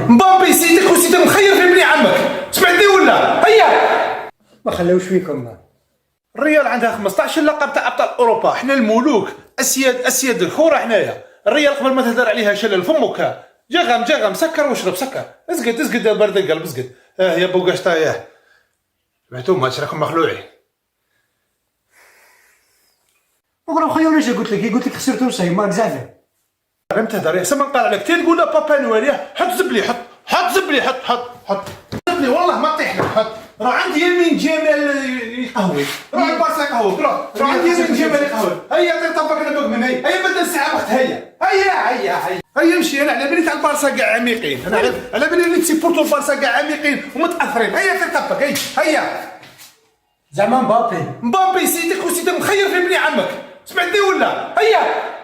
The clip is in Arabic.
مبابي سيدك وسيدك مخير في ابن عمك، سمعتني ولا؟ هيا ما خلاوش فيكم. الريال عندها 15 لقب تاع ابطال اوروبا، حنا الملوك، اسياد الكره حنايا. الريال قبل ما تهدر عليها شلل فمك، جغم سكر واشرب سكر، اسقد يا برد القلب اسقد. يا بوقاش طايح، سمعتوا ماتش راكم مخلوعين. وراهم خيوناش قلت لك خسرتوا شيء ماك زعفر. راهم تهدر يا سما نقال عليك تي تقول بابا نويل، حط زبلي حط زبلي حط زبلي والله ما طيح لك، حط. راه عندي يمين جمال يقهوي، روح البارسا يقهوي، روح عندي يمين جمال يقهوي. هيا تنطبق انا بوك من هيا بدل الساعه وقت هيا امشي. انا على بالي تاع البارسا كاع عميقين، انا على بالي اللي تسيبورتو البارسا كاع عميقين ومتاثرين. هيا تنطبق هيا زعما مبابي مبابي سيدك وسيدك مخير في ابن عمك، سمعتني ولا؟ هيا